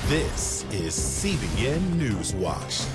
This is CBN NewsWatch.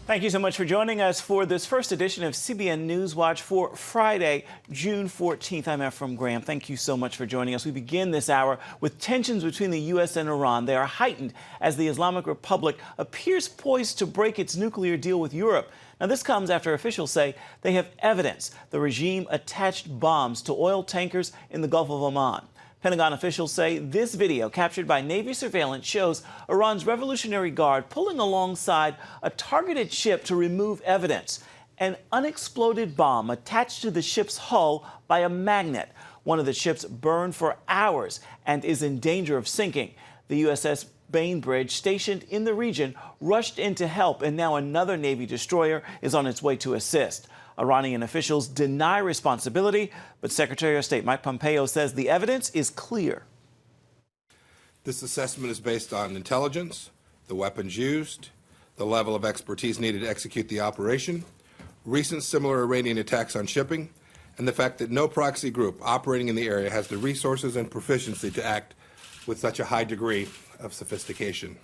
Thank you so much for joining us for this first edition of CBN NewsWatch for Friday, June 14th. I'm Ephraim Graham. Thank you so much for joining us. We begin this hour with tensions between the U.S. and Iran. They are heightened as the Islamic Republic appears poised to break its nuclear deal with Europe. Now, this comes after officials say they have evidence the regime attached bombs to oil tankers in the Gulf of Oman. Pentagon officials say this video, captured by Navy surveillance, shows Iran's Revolutionary Guard pulling alongside a targeted ship to remove evidence. An unexploded bomb attached to the ship's hull by a magnet. One of the ships burned for hours and is in danger of sinking. The USS Bainbridge, stationed in the region, rushed in to help, and now another Navy destroyer is on its way to assist. Iranian officials deny responsibility, but Secretary of State Mike Pompeo says the evidence is clear. This assessment is based on intelligence, the weapons used, the level of expertise needed to execute the operation, recent similar Iranian attacks on shipping, and the fact that no proxy group operating in the area has the resources and proficiency to act with such a high degree of sophistication.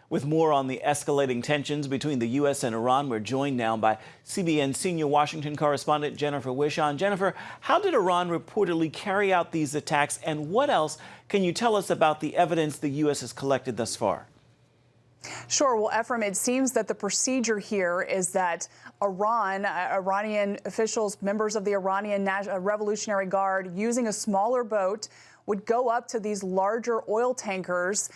With more on the escalating tensions between the U.S. and Iran, we're joined now by CBN senior Washington correspondent Jennifer Wishon. Jennifer, how did Iran reportedly carry out these attacks, and what else can you tell us about the evidence the U.S. has collected thus far? Sure. Well, Ephraim, it seems that the procedure here is that Iranian officials, members of the Iranian Revolutionary Guard, using a smaller boat, would go up to these larger oil tankers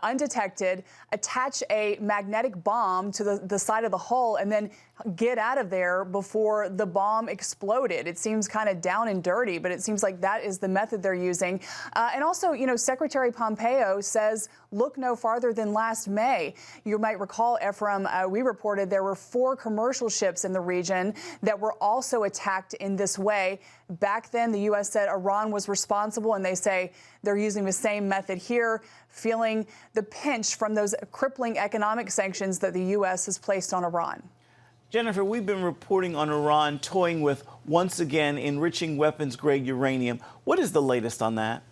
undetected, attach a magnetic bomb to the side of the hull, and then get out of there before the bomb exploded. It seems kind of down and dirty, but it seems like that is the method they're using. And also, Secretary Pompeo says, look no farther than last May. You might recall, Ephraim, we reported there were 4 commercial ships in the region that were also attacked in this way. Back then, the U.S. said Iran was responsible, and they say they're using the same method here, feeling the pinch from those crippling economic sanctions that the U.S. has placed on Iran. Jennifer, we've been reporting on Iran toying with, once again, enriching weapons-grade uranium. What is the latest on that?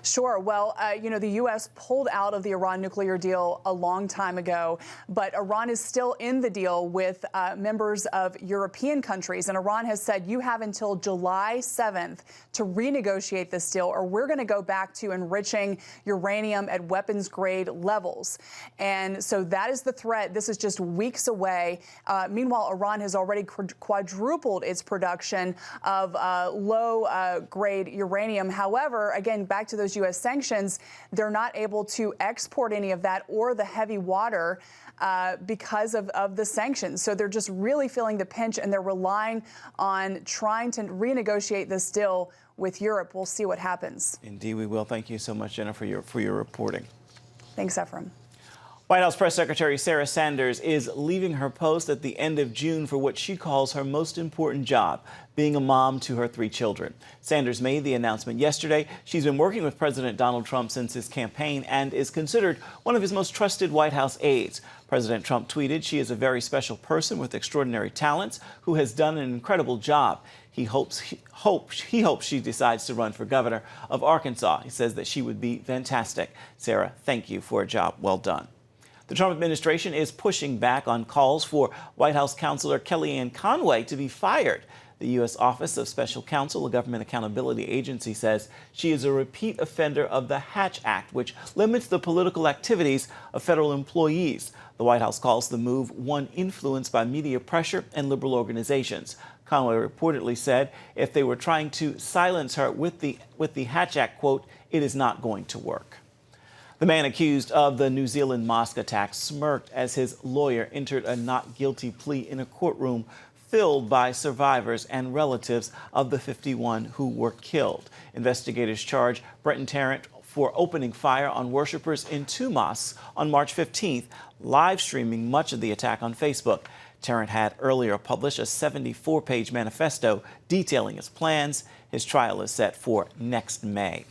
Sure. Well, the U.S. pulled out of the Iran nuclear deal a long time ago, but Iran is still in the deal with members of European countries. And Iran has said, you have until July 7th to renegotiate this deal, or we're going to go back to enriching uranium at weapons grade levels. And so that is the threat. This is just weeks away. Meanwhile, Iran has already quadrupled its production of low grade uranium. However, again, back to those U.S. sanctions, they're not able to export any of that or the heavy water because of the sanctions. So they're just really feeling the pinch, and they're relying on trying to renegotiate this deal with Europe. We'll see what happens. Indeed, we will. Thank you so much, Jennifer, for your reporting. Thanks, Ephraim. White House Press Secretary Sarah Sanders is leaving her post at the end of June for what she calls her most important job, being a mom to her 3 children. Sanders made the announcement yesterday. She's been working with President Donald Trump since his campaign and is considered one of his most trusted White House aides. President Trump tweeted, "She is a very special person with extraordinary talents who has done an incredible job. He hopes she decides to run for governor of Arkansas. He says that she would be fantastic. Sarah, thank you for a job well done." The Trump administration is pushing back on calls for White House counselor Kellyanne Conway to be fired. The U.S. Office of Special Counsel, a government accountability agency, says she is a repeat offender of the Hatch Act, which limits the political activities of federal employees. The White House calls the move one influenced by media pressure and liberal organizations. Conway reportedly said if they were trying to silence her with the Hatch Act, quote, "it is not going to work." The man accused of the New Zealand mosque attack smirked as his lawyer entered a not guilty plea in a courtroom filled by survivors and relatives of the 51 who were killed. Investigators charge Brenton Tarrant for opening fire on worshipers in 2 mosques on March 15th, live streaming much of the attack on Facebook. Tarrant had earlier published a 74-page manifesto detailing his plans. His trial is set for next May.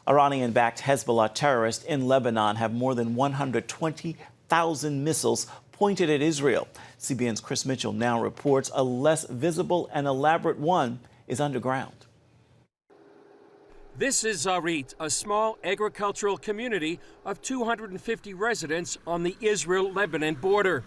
Iranian-backed Hezbollah terrorists in Lebanon have more than 120,000 missiles pointed at Israel. CBN's Chris Mitchell now reports a less visible and elaborate one is underground. This is Zarit, a small agricultural community of 250 residents on the Israel-Lebanon border.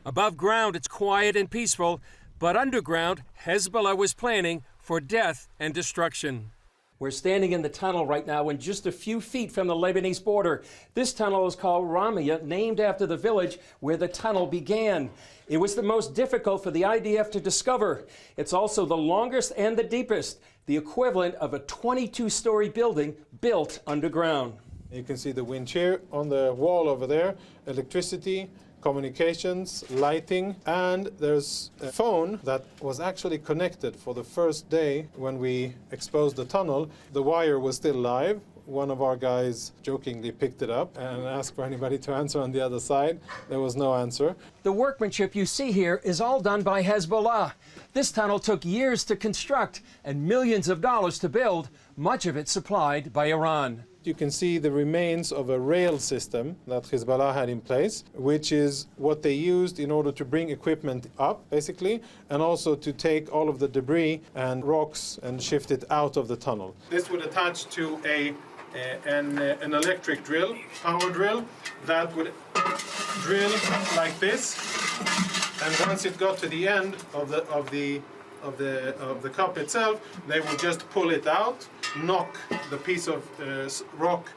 Above ground, it's quiet and peaceful, but underground, Hezbollah was planning for death and destruction. We're standing in the tunnel right now and just a few feet from the Lebanese border. This tunnel is called Ramia, named after the village where the tunnel began. It was the most difficult for the IDF to discover. It's also the longest and the deepest, the equivalent of a 22-story building built underground. You can see the wind shear on the wall over there, electricity, communications, lighting, and there's a phone that was actually connected for the first day when we exposed the tunnel. The wire was still live. One of our guys jokingly picked it up and asked for anybody to answer on the other side. There was no answer. The workmanship you see here is all done by Hezbollah. This tunnel took years to construct and millions of dollars to build, much of it supplied by Iran. You can see the remains of a rail system that Hezbollah had in place, which is what they used in order to bring equipment up, basically, and also to take all of the debris and rocks and shift it out of the tunnel. This would attach to an electric drill, power drill, that would drill like this, and once it got to the end of the cup itself, they would just pull it out, knock the piece of rock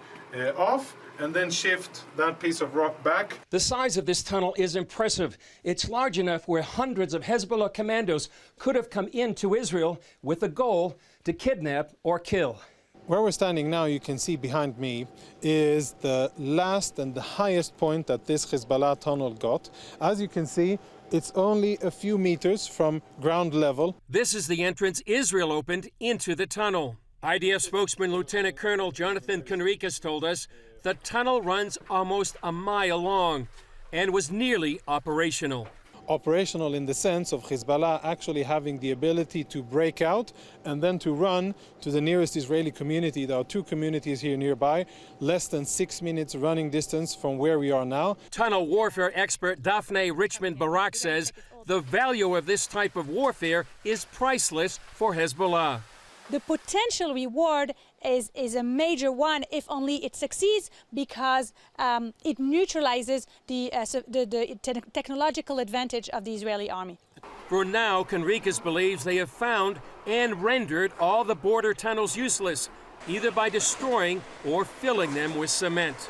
off, and then shift that piece of rock back. The size of this tunnel is impressive. It's large enough where hundreds of Hezbollah commandos could have come into Israel with the goal to kidnap or kill. Where we're standing now, you can see behind me, is the last and the highest point that this Hezbollah tunnel got. As you can see, it's only a few meters from ground level. This is the entrance Israel opened into the tunnel. IDF spokesman Lieutenant Colonel Jonathan Conricus told us the tunnel runs almost a mile long and was nearly operational. Operational in the sense of Hezbollah actually having the ability to break out and then to run to the nearest Israeli community. There are two communities here nearby, less than 6 minutes running distance from where we are now. Tunnel warfare expert Daphne Richmond Barak says the value of this type of warfare is priceless for Hezbollah. The potential reward is a major one if only it succeeds, because it neutralizes the technological advantage of the Israeli army. For now, Conricus believes they have found and rendered all the border tunnels useless, either by destroying or filling them with cement.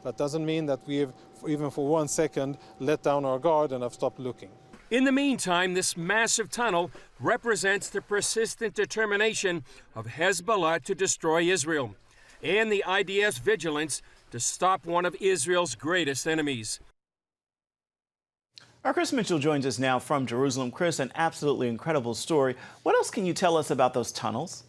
That doesn't mean that we have, even for 1 second, let down our guard and have stopped looking. In the meantime, this massive tunnel represents the persistent determination of Hezbollah to destroy Israel and the IDF's vigilance to stop one of Israel's greatest enemies. Our Chris Mitchell joins us now from Jerusalem. Chris, an absolutely incredible story. What else can you tell us about those tunnels?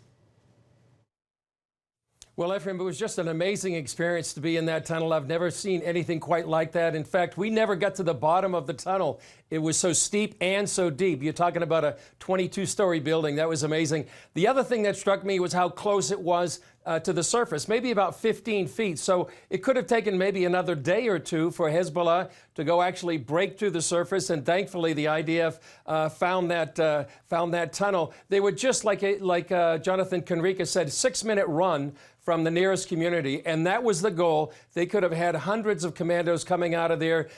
Well, Ephraim, it was just an amazing experience to be in that tunnel. I've never seen anything quite like that. In fact, we never got to the bottom of the tunnel. It was so steep and so deep. You're talking about a 22-story building. That was amazing. The other thing that struck me was how close it was to the surface, maybe about 15 feet. So it could have taken maybe another day or two for Hezbollah to go actually break through the surface. And thankfully, the IDF found that tunnel. They were just like Jonathan Conricus said, 6-minute run from the nearest community, and that was the goal. They could have had hundreds of commandos coming out of there,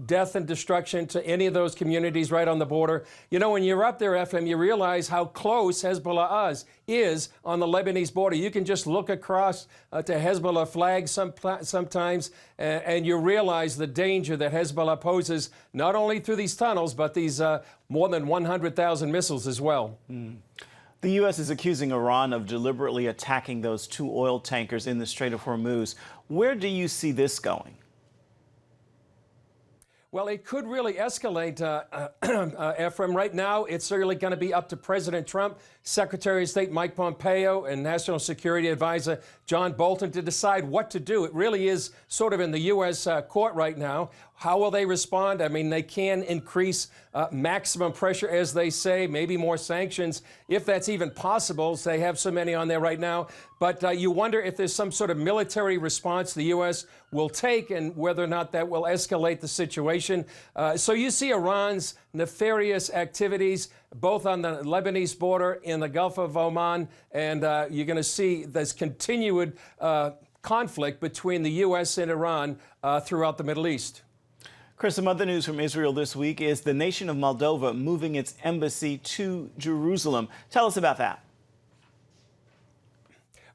death and destruction to any of those communities right on the border. You know, when you're up there, Ephraim, you realize how close Hezbollah is on the Lebanese border. You can just look across to Hezbollah flags sometimes, and you realize the danger that Hezbollah poses, not only through these tunnels, but these more than 100,000 missiles as well. The U.S. is accusing Iran of deliberately attacking those 2 oil tankers in the Strait of Hormuz. Where do you see this going? Well, it could really escalate, Ephraim. Right now, it's really going to be up to President Trump, Secretary of State Mike Pompeo, and National Security Advisor John Bolton to decide what to do. It really is sort of in the U.S. court right now. How will they respond? I mean, they can increase maximum pressure, as they say, maybe more sanctions, if that's even possible. They have so many on there right now. But you wonder if there's some sort of military response the U.S. will take and whether or not that will escalate the situation. So you see Iran's nefarious activities both on the Lebanese border in the Gulf of Oman, and you're going to see this continued conflict between the U.S. and Iran throughout the Middle East. Chris, some other news from Israel this week is the nation of Moldova moving its embassy to Jerusalem. Tell us about that.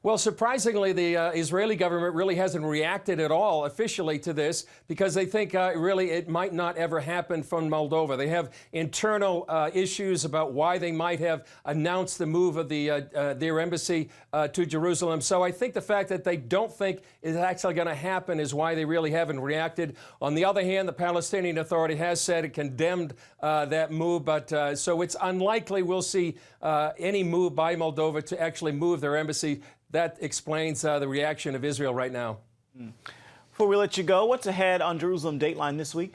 Well, surprisingly, the Israeli government really hasn't reacted at all officially to this because they think really it might not ever happen from Moldova. They have internal issues about why they might have announced the move of their embassy to Jerusalem. So I think the fact that they don't think it's actually going to happen is why they really haven't reacted. On the other hand, the Palestinian Authority has said it condemned that move, but so it's unlikely we'll see any move by Moldova to actually move their embassy. That explains the reaction of Israel right now. Before we let you go, what's ahead on Jerusalem Dateline this week?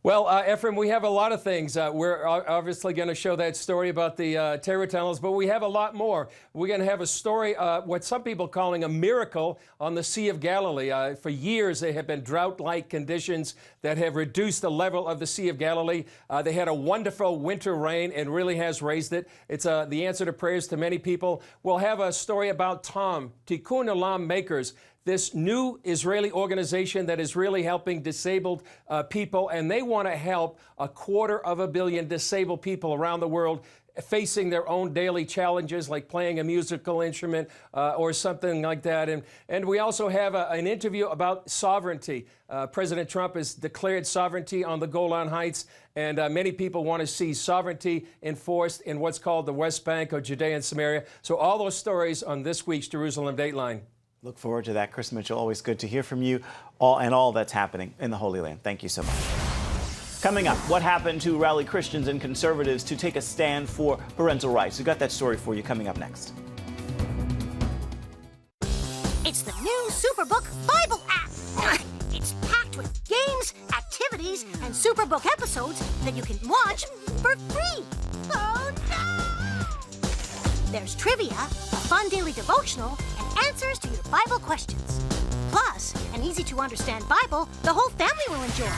Well, Ephraim, we have a lot of things. We're obviously going to show that story about the terror tunnels, but we have a lot more. We're going to have a story, what some people are calling a miracle on the Sea of Galilee. For years, there have been drought-like conditions that have reduced the level of the Sea of Galilee. They had a wonderful winter rain and really has raised it. It's the answer to prayers to many people. We'll have a story about TOM, Tikkun Olam Makers, this new Israeli organization that is really helping disabled people, and they want to help 250 million disabled people around the world facing their own daily challenges, like playing a musical instrument or something like that. And we also have an interview about sovereignty. President Trump has declared sovereignty on the Golan Heights, and many people want to see sovereignty enforced in what's called the West Bank or Judea and Samaria. So all those stories on this week's Jerusalem Dateline. Look forward to that. Chris Mitchell, always good to hear from you all that's happening in the Holy Land. Thank you so much. Coming up, what happened to rally Christians and conservatives to take a stand for parental rights? We've got that story for you coming up next. It's the new Superbook Bible app. It's packed with games, activities, and Superbook episodes that you can watch for free. Oh, no! There's trivia, a fun daily devotional, and answers to your Bible questions. Plus, an easy-to-understand Bible the whole family will enjoy.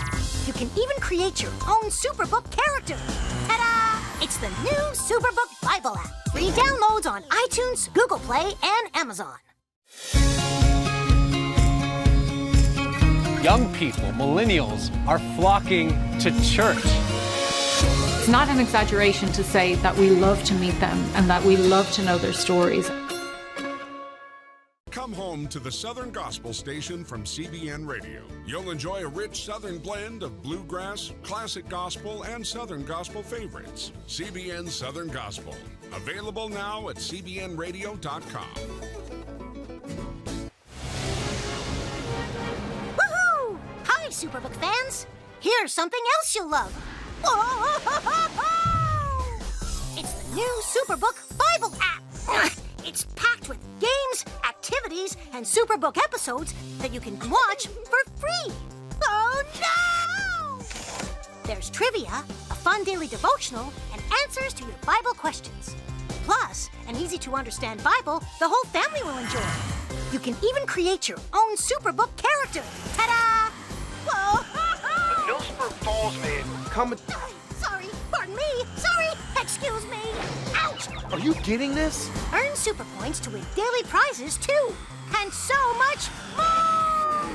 You can even create your own Superbook character. Ta-da! It's the new Superbook Bible app. Free downloads on iTunes, Google Play, and Amazon. Young people, millennials, are flocking to church. It's not an exaggeration to say that we love to meet them and that we love to know their stories. Come home to the Southern Gospel Station from CBN Radio. You'll enjoy a rich Southern blend of bluegrass, classic gospel, and Southern Gospel favorites. CBN Southern Gospel. Available now at cbnradio.com. Woohoo! Hi, Superbook fans. Here's something else you'll love. Whoa! It's the new Superbook Bible app. It's packed with games, activities, and Superbook episodes that you can watch for free. Oh, no! There's trivia, a fun daily devotional, and answers to your Bible questions. Plus, an easy-to-understand Bible the whole family will enjoy. You can even create your own Superbook character. Ta-da! Whoa! Millsburg Falls man, come... Sorry, pardon me. Sorry, excuse me. Ouch! Are you getting this? Earn super points to win daily prizes, too. And so much more!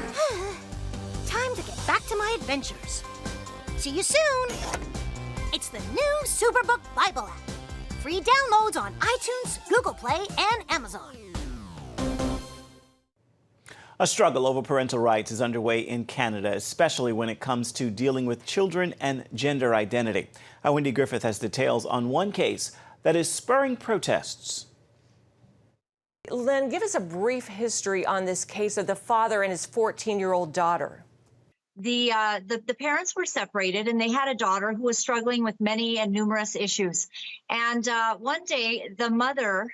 Time to get back to my adventures. See you soon! It's the new Superbook Bible app. Free downloads on iTunes, Google Play, and Amazon. A struggle over parental rights is underway in Canada, especially when it comes to dealing with children and gender identity. Wendy Griffith has details on one case that is spurring protests. Lynn, give us a brief history on this case of the father and his 14-year-old daughter. The parents were separated, and they had a daughter who was struggling with many and numerous issues. And one day, the mother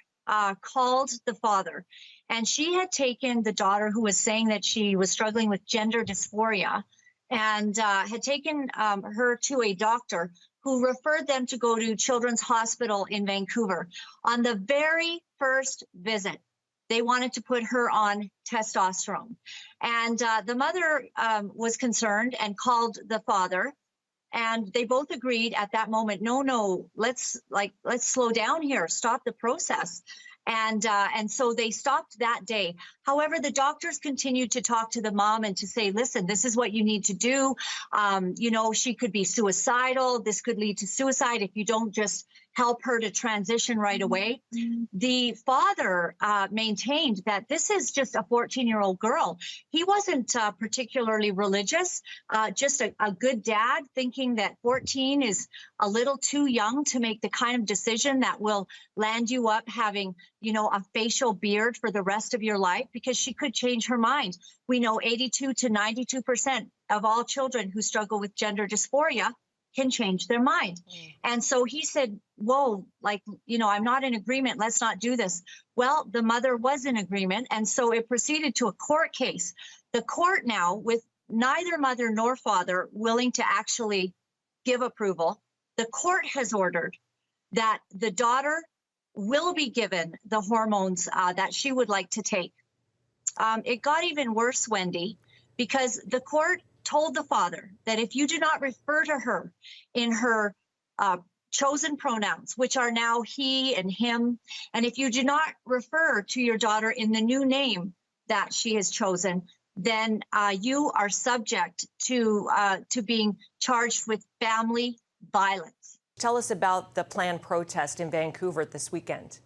called the father And she had taken the daughter who was saying that she was struggling with gender dysphoria and had taken her to a doctor who referred them to go to Children's Hospital in Vancouver. On the very first visit, they wanted to put her on testosterone. And the mother was concerned and called the father. And they both agreed at that moment, no, let's slow down here, stop the process. And so they stopped that day. However, the doctors continued to talk to the mom and to say, listen, this is what you need to do. You know, she could be suicidal. This could lead to suicide if you don't just help her to transition right away. The father maintained that this is just a 14-year-old girl. He wasn't particularly religious, just a good dad, thinking that 14 is a little too young to make the kind of decision that will land you up having, you know, a facial beard for the rest of your life, because she could change her mind. We know 82 to 92% of all children who struggle with gender dysphoria can change their mind. And so he said, whoa, like, you know, I'm not in agreement. Let's not do this. Well, the mother was in agreement. And so it proceeded to a court case. The court now, with neither mother nor father willing to actually give approval, the court has ordered that the daughter will be given the hormones that she would like to take. It got even worse, Wendy, because the court told the father that if you do not refer to her in her chosen pronouns, which are now he and him, and if you do not refer to your daughter in the new name that she has chosen, then you are subject to being charged with family violence. Tell us about the planned protest in Vancouver this weekend.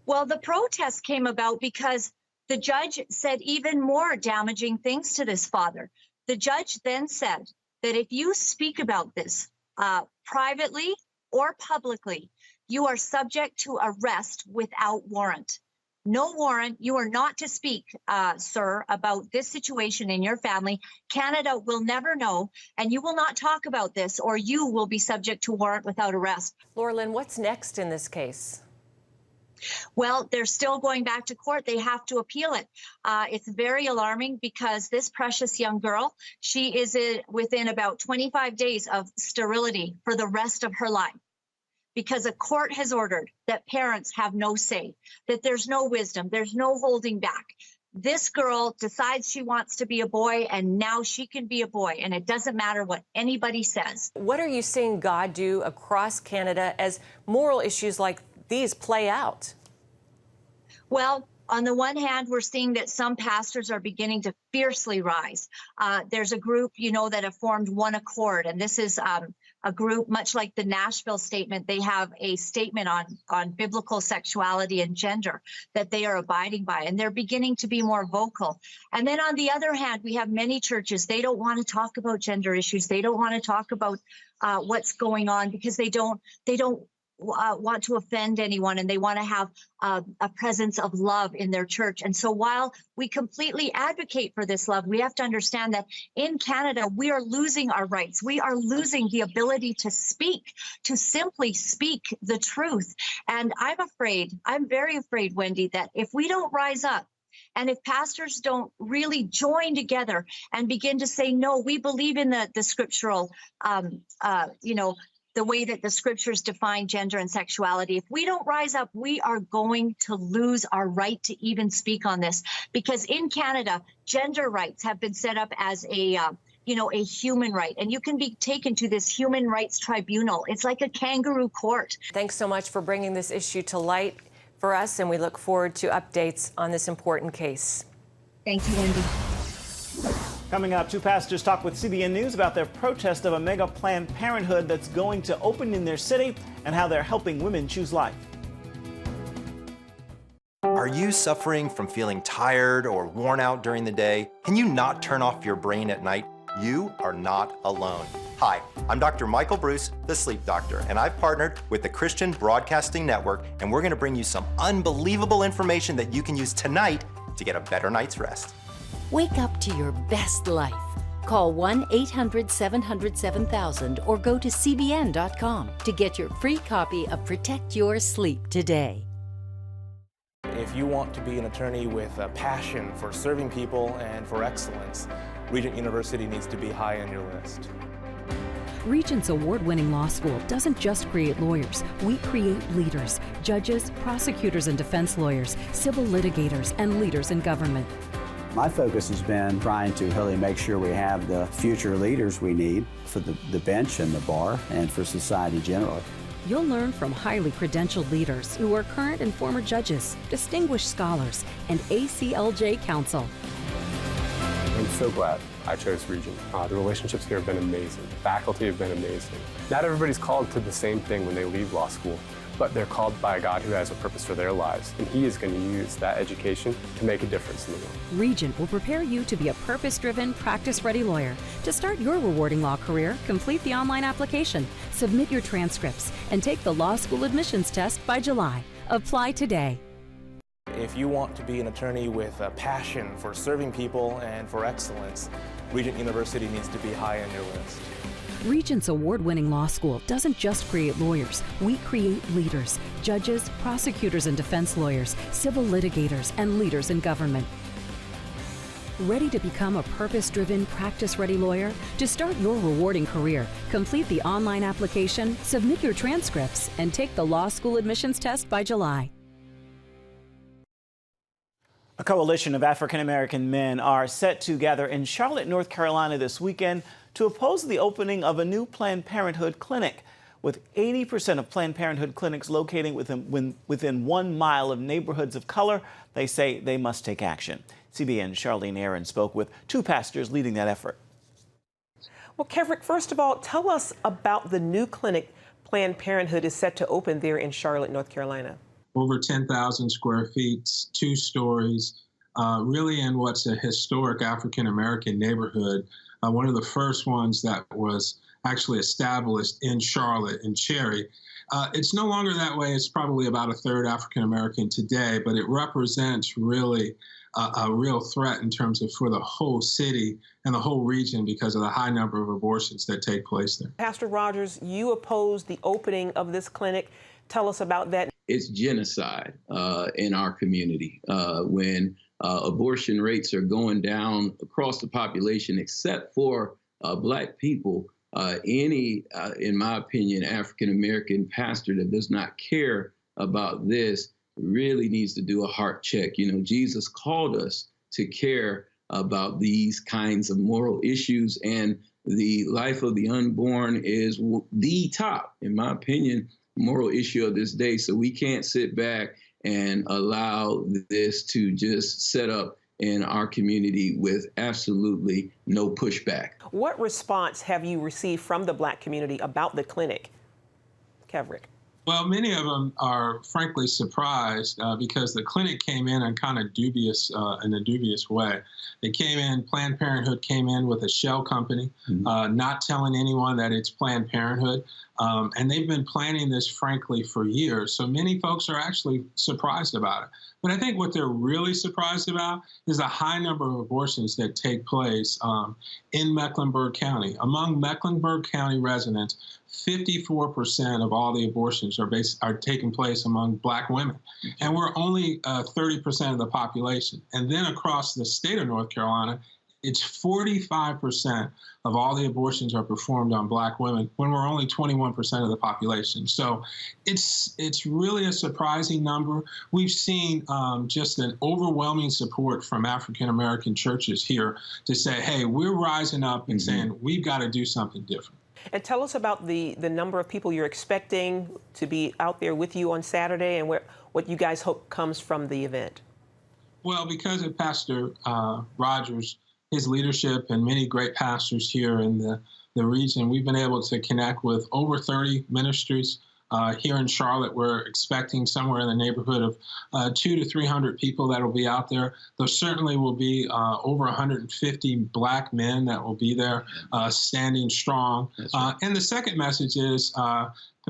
Well, the protest came about because the judge said even more damaging things to this father. The judge then said that if you speak about this privately or publicly, you are subject to arrest without warrant. No warrant. You are not to speak, sir, about this situation in your family. Canada will never know, and you will not talk about this, or you will be subject to warrant without arrest. Laura Lynn, what's next in this case? Well, they're still going back to court. They have to appeal it. It's very alarming because this precious young girl, she is within about 25 days of sterility for the rest of her life, because a court has ordered that parents have no say, that there's no wisdom, there's no holding back. This girl decides she wants to be a boy, and now she can be a boy, and it doesn't matter what anybody says. What are you seeing God do across Canada as moral issues like these play out? Well, on the one hand, we're seeing that some pastors are beginning to fiercely rise. There's a group, you know, that have formed One Accord, and this is a group much like the Nashville Statement. They have a statement on biblical sexuality and gender that they are abiding by, and they're beginning to be more vocal. And then on the other hand, we have many churches. They don't want to talk about gender issues. They don't want to talk about what's going on because they don't want to offend anyone, and they want to have a presence of love in their church. And so while we completely advocate for this love, we have to understand that in Canada, we are losing our rights. We are losing the ability to speak, to simply speak the truth. And I'm very afraid, Wendy, that if we don't rise up, and if pastors don't really join together and begin to say, no, we believe in the scriptural, the way that the scriptures define gender and sexuality. If we don't rise up, we are going to lose our right to even speak on this, because in Canada, gender rights have been set up as a human right, and you can be taken to this human rights tribunal. It's like a kangaroo court. Thanks so much for bringing this issue to light for us, and we look forward to updates on this important case. Thank you, Wendy. Coming up, two pastors talk with CBN News about their protest of a mega Planned Parenthood that's going to open in their city and how they're helping women choose life. Are you suffering from feeling tired or worn out during the day? Can you not turn off your brain at night? You are not alone. Hi, I'm Dr. Michael Bruce, the sleep doctor, and I've partnered with the Christian Broadcasting Network, and we're going to bring you some unbelievable information that you can use tonight to get a better night's rest. Wake up to your best life. Call 1-800-700-7000 or go to cbn.com to get your free copy of Protect Your Sleep today. If If you want to be an attorney with a passion for serving people and for excellence, Regent University needs to be high on your list. Regent's award-winning law school doesn't just create lawyers. We create leaders, judges, prosecutors and defense lawyers, civil litigators, and leaders in government. My focus has been trying to really make sure we have the future leaders we need for the bench and the bar and for society generally. You'll learn from highly credentialed leaders who are current and former judges, distinguished scholars, and ACLJ counsel. I'm so glad I chose Regent. The relationships here have been amazing. The faculty have been amazing. Not everybody's called to the same thing when they leave law school, but they're called by a God who has a purpose for their lives, and He is going to use that education to make a difference in the world. Regent will prepare you to be a purpose-driven, practice-ready lawyer. To start your rewarding law career, complete the online application, submit your transcripts, and take the law school admissions test by July. Apply today. If you want to be an attorney with a passion for serving people and for excellence, Regent University needs to be high on your list. Regent's award-winning law school doesn't just create lawyers. We create leaders, judges, prosecutors and defense lawyers, civil litigators, and leaders in government. Ready to become a purpose-driven, practice-ready lawyer? To start your rewarding career, complete the online application, submit your transcripts, and take the law school admissions test by July. A coalition of African-American men are set to gather in Charlotte, North Carolina this weekend to oppose the opening of a new Planned Parenthood clinic. With 80% of Planned Parenthood clinics located within 1 mile of neighborhoods of color, they say they must take action. CBN's Charlene Aaron spoke with 2 pastors leading that effort. Well, Kevrick, first of all, tell us about the new clinic Planned Parenthood is set to open there in Charlotte, North Carolina. Over 10,000 square feet, 2 stories, really in what's a historic African-American neighborhood. One of the first ones that was actually established in Charlotte, in Cherry. It's no longer that way. It's probably about a third African-American today, but it represents really a real threat in terms of for the whole city and the whole region because of the high number of abortions that take place there. Pastor Rogers, you oppose the opening of this clinic. Tell us about that. It's genocide in our community when abortion rates are going down across the population, except for Black people. Any, in my opinion, African-American pastor that does not care about this really needs to do a heart check. You know, Jesus called us to care about these kinds of moral issues, and the life of the unborn is the top, in my opinion, moral issue of this day. So we can't sit back and allow this to just set up in our community with absolutely no pushback. What response have you received from the Black community about the clinic, Kevrick? Well, many of them are frankly surprised because the clinic came in kind of dubious, in a dubious way. They came in, Planned Parenthood came in with a shell company, not telling anyone that it's Planned Parenthood. And they've been planning this, frankly, for years. So many folks are actually surprised about it. But I think what they're really surprised about is the high number of abortions that take place in Mecklenburg County. Among Mecklenburg County residents, 54% of all the abortions are taking place among Black women. And we're only 30% of the population. And then across the state of North Carolina, it's 45% of all the abortions are performed on Black women when we're only 21% of the population. So it's really a surprising number. We've seen just an overwhelming support from African-American churches here to say, hey, we're rising up and saying we've got to do something different. And tell us about the number of people you're expecting to be out there with you on Saturday and what you guys hope comes from the event. Well, because of Pastor Rogers, his leadership, and many great pastors here in the region, we've been able to connect with over 30 ministries. Here in Charlotte, we're expecting somewhere in the neighborhood of 200 to 300 people that will be out there. There certainly will be over 150 Black men that will be there standing strong. Right. And the second message is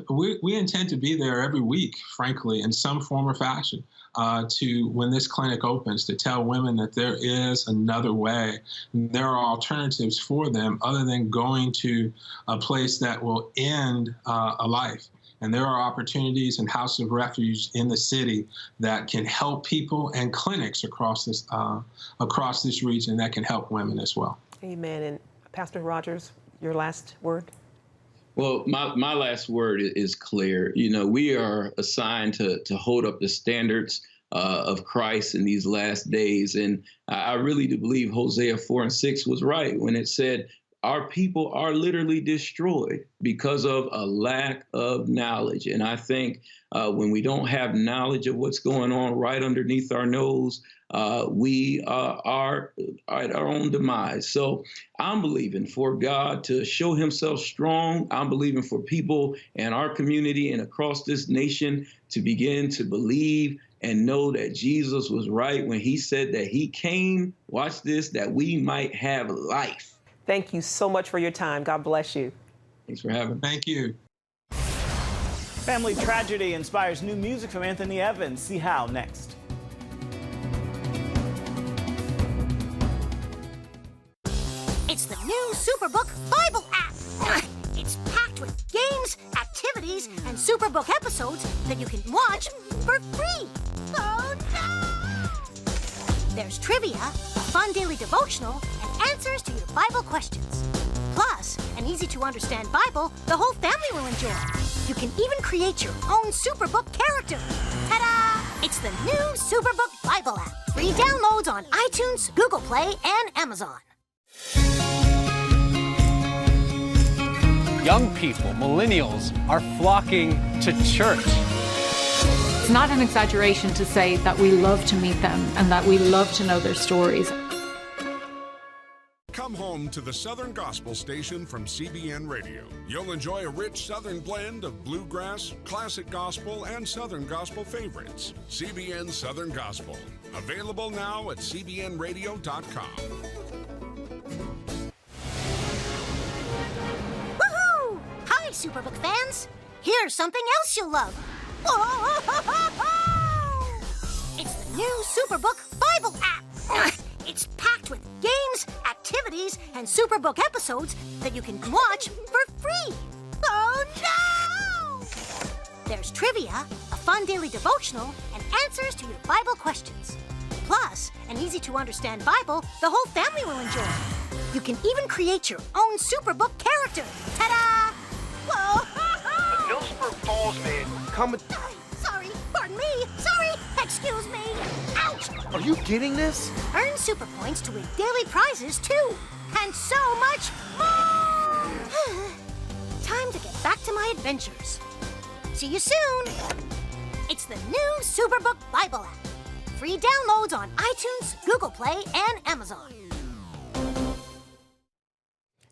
we intend to be there every week, frankly, in some form or fashion. When this clinic opens, to tell women that there is another way. There are alternatives for them other than going to a place that will end a life. And there are opportunities and House of Refuge in the city that can help people, and clinics across this region that can help women as well. Amen. And Pastor Rogers, your last word? Well, my last word is clear. You know, we are assigned to hold up the standards of Christ in these last days. And I really do believe Hosea 4:6 was right when it said, our people are literally destroyed because of a lack of knowledge. And I think when we don't have knowledge of what's going on right underneath our nose, we are at our own demise. So I'm believing for God to show himself strong. I'm believing for people in our community and across this nation to begin to believe and know that Jesus was right when he said that he came, watch this, that we might have life. Thank you so much for your time. God bless you. Thanks for having me. Thank you. Family tragedy inspires new music from Anthony Evans. See how next. It's the new Superbook Bible app. It's packed with games, activities, and Superbook episodes that you can watch for free. Oh, no! There's trivia, a fun daily devotional, and answers to your Bible questions. Plus, an easy-to-understand Bible the whole family will enjoy. You can even create your own Superbook character. Ta-da! It's the new Superbook Bible app. Free downloads on iTunes, Google Play, and Amazon. Young people, millennials, are flocking to church. It's not an exaggeration to say that we love to meet them and that we love to know their stories. Come home to the Southern Gospel Station from CBN Radio. You'll enjoy a rich Southern blend of bluegrass, classic gospel, and Southern gospel favorites. CBN Southern Gospel. Available now at cbnradio.com. Woohoo! Hi, Superbook fans. Here's something else you'll love. It's the new Superbook Bible app. It's packed with games, activities, and Superbook episodes that you can watch for free. Oh, no! There's trivia, a fun daily devotional, and answers to your Bible questions. Plus, an easy-to-understand Bible the whole family will enjoy. You can even create your own Superbook character. Ta-da! Whoa! The Millsburg Falls man coming. Sorry, pardon me. Sorry, excuse me. Ouch! Are you getting this? Earn super points to win daily prizes, too. And so much more! Time to get back to my adventures. See you soon. It's the new Superbook Bible app. Free downloads on iTunes, Google Play, and Amazon.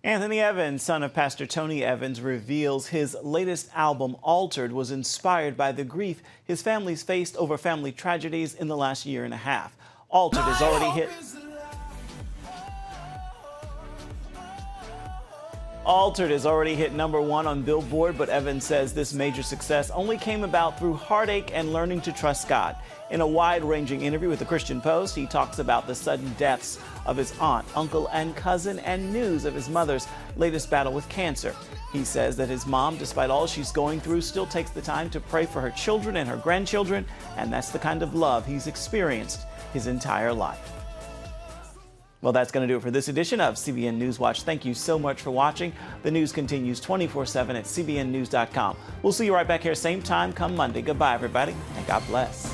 Anthony Evans, son of Pastor Tony Evans, reveals his latest album, Altered, was inspired by the grief his family's faced over family tragedies in the last year and a half. Altered has already hit... Altered has already hit #1 on Billboard, but Evans says this major success only came about through heartache and learning to trust God. In a wide-ranging interview with the Christian Post, he talks about the sudden deaths of his aunt, uncle, and cousin, and news of his mother's latest battle with cancer. He says that his mom, despite all she's going through, still takes the time to pray for her children and her grandchildren, and that's the kind of love he's experienced his entire life. Well, that's going to do it for this edition of CBN NewsWatch. Thank you so much for watching. The news continues 24/7 at cbnnews.com. We'll see you right back here same time come Monday. Goodbye, everybody, and God bless.